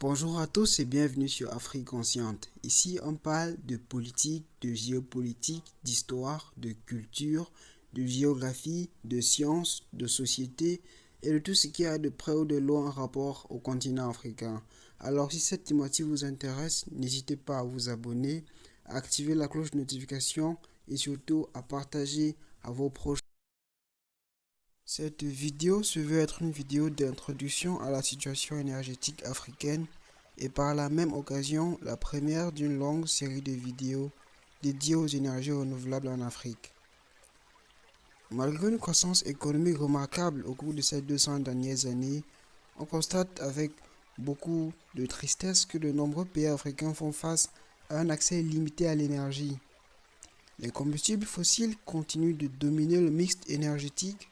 Bonjour à tous et bienvenue sur Afrique Consciente. Ici, on parle de politique, de géopolitique, d'histoire, de culture, de géographie, de sciences, de société et de tout ce qui a de près ou de loin en rapport au continent africain. Alors, si cette thématique vous intéresse, n'hésitez pas à vous abonner, à activer la cloche de notification et surtout à partager à vos proches. Cette vidéo se veut être une vidéo d'introduction à la situation énergétique africaine et par la même occasion la première d'une longue série de vidéos dédiées aux énergies renouvelables en Afrique. Malgré une croissance économique remarquable au cours de ces 200 dernières années, on constate avec beaucoup de tristesse que de nombreux pays africains font face à un accès limité à l'énergie. Les combustibles fossiles continuent de dominer le mix énergétique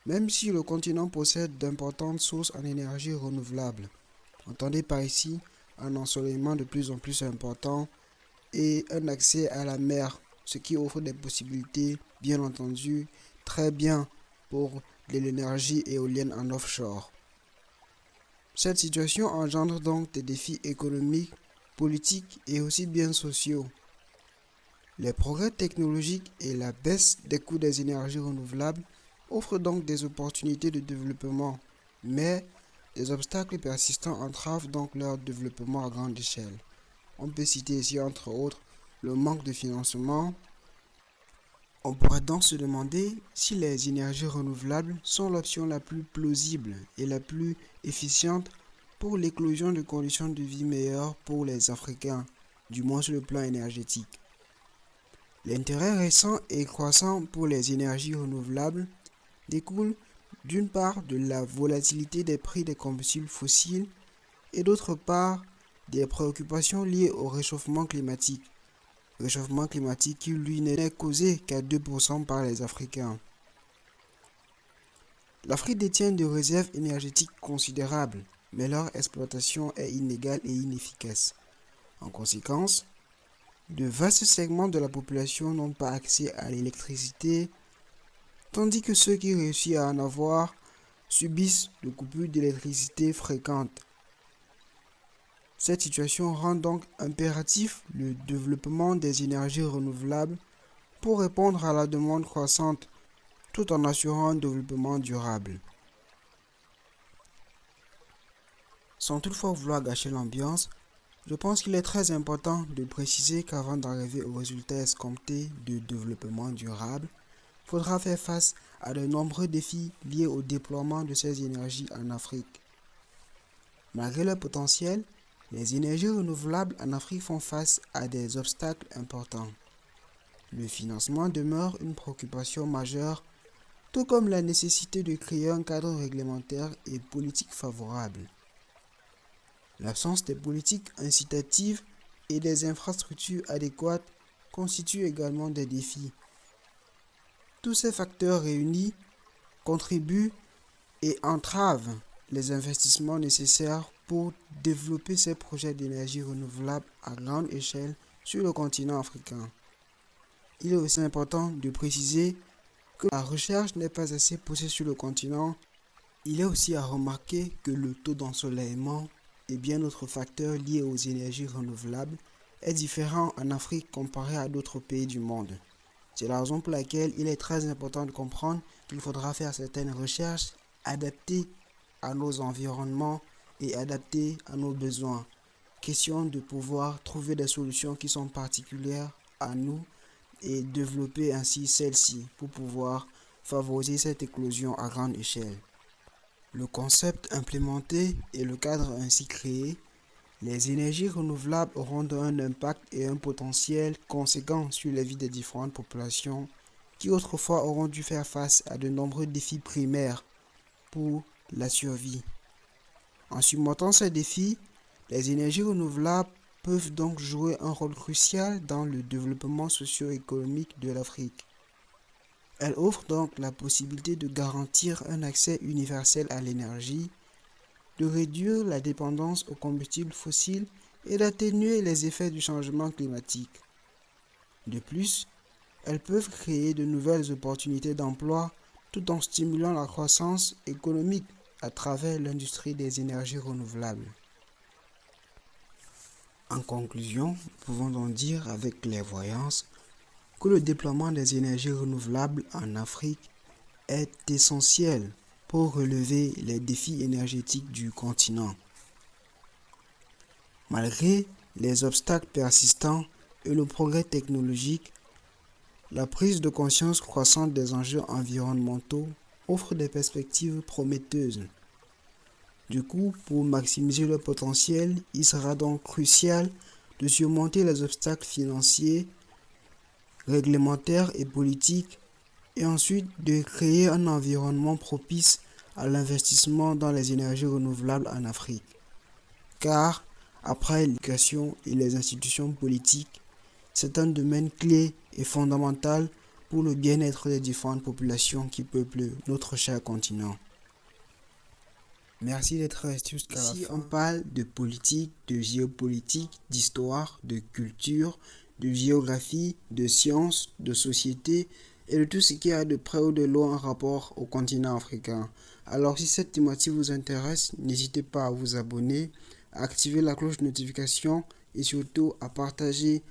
même si le continent possède d'importantes sources en énergie renouvelable. Entendez par ici un ensoleillement de plus en plus important et un accès à la mer, ce qui offre des possibilités, bien entendu, très bien pour de l'énergie éolienne en offshore. Cette situation engendre donc des défis économiques, politiques et aussi bien sociaux. Les progrès technologiques et la baisse des coûts des énergies renouvelables offrent donc des opportunités de développement, mais des obstacles persistants entravent donc leur développement à grande échelle. On peut citer ici entre autres le manque de financement. On pourrait donc se demander si les énergies renouvelables sont l'option la plus plausible et la plus efficiente pour l'éclosion de conditions de vie meilleures pour les Africains, du moins sur le plan énergétique. L'intérêt récent et croissant pour les énergies renouvelables découle d'une part de la volatilité des prix des combustibles fossiles et d'autre part des préoccupations liées au réchauffement climatique. Réchauffement climatique qui lui n'est causé qu'à 2% par les Africains. L'Afrique détient des réserves énergétiques considérables, mais leur exploitation est inégale et inefficace. En conséquence, de vastes segments de la population n'ont pas accès à l'électricité, tandis que ceux qui réussissent à en avoir subissent de coupures d'électricité fréquentes. Cette situation rend donc impératif le développement des énergies renouvelables pour répondre à la demande croissante tout en assurant un développement durable. Sans toutefois vouloir gâcher l'ambiance, je pense qu'il est très important de préciser qu'avant d'arriver au résultat escompté de développement durable, il faudra faire face à de nombreux défis liés au déploiement de ces énergies en Afrique. Malgré leur potentiel, les énergies renouvelables en Afrique font face à des obstacles importants. Le financement demeure une préoccupation majeure, tout comme la nécessité de créer un cadre réglementaire et politique favorable. L'absence des politiques incitatives et des infrastructures adéquates constitue également des défis. Tous ces facteurs réunis contribuent et entravent les investissements nécessaires pour développer ces projets d'énergie renouvelable à grande échelle sur le continent africain. Il est aussi important de préciser que la recherche n'est pas assez poussée sur le continent. Il est aussi à remarquer que le taux d'ensoleillement et bien d'autres facteurs liés aux énergies renouvelables est différent en Afrique comparé à d'autres pays du monde. C'est la raison pour laquelle il est très important de comprendre qu'il faudra faire certaines recherches adaptées à nos environnements et adaptées à nos besoins. Question de pouvoir trouver des solutions qui sont particulières à nous et développer ainsi celles-ci pour pouvoir favoriser cette éclosion à grande échelle. Le concept implémenté et le cadre ainsi créé, les énergies renouvelables auront un impact et un potentiel conséquent sur la vie des différentes populations qui autrefois auront dû faire face à de nombreux défis primaires pour la survie. En surmontant ces défis, les énergies renouvelables peuvent donc jouer un rôle crucial dans le développement socio-économique de l'Afrique. Elles offrent donc la possibilité de garantir un accès universel à l'énergie, de réduire la dépendance aux combustibles fossiles et d'atténuer les effets du changement climatique. De plus, elles peuvent créer de nouvelles opportunités d'emploi tout en stimulant la croissance économique à travers l'industrie des énergies renouvelables. En conclusion, nous pouvons donc dire avec clairvoyance que le déploiement des énergies renouvelables en Afrique est essentiel pour relever les défis énergétiques du continent. Malgré les obstacles persistants et le progrès technologique, la prise de conscience croissante des enjeux environnementaux offre des perspectives prometteuses. Du coup, pour maximiser le potentiel, il sera donc crucial de surmonter les obstacles financiers, réglementaires et politiques, et ensuite de créer un environnement propice à l'investissement dans les énergies renouvelables en Afrique. Car, après l'éducation et les institutions politiques, c'est un domaine clé et fondamental pour le bien-être des différentes populations qui peuplent notre cher continent. Merci d'être resté jusqu'à la fin. Ici, on parle de politique, de géopolitique, d'histoire, de culture, de géographie, de sciences, de société et de tout ce qui a de près ou de loin en rapport au continent africain. Alors, si cette thématique vous intéresse, n'hésitez pas à vous abonner, à activer la cloche de notification et surtout à partager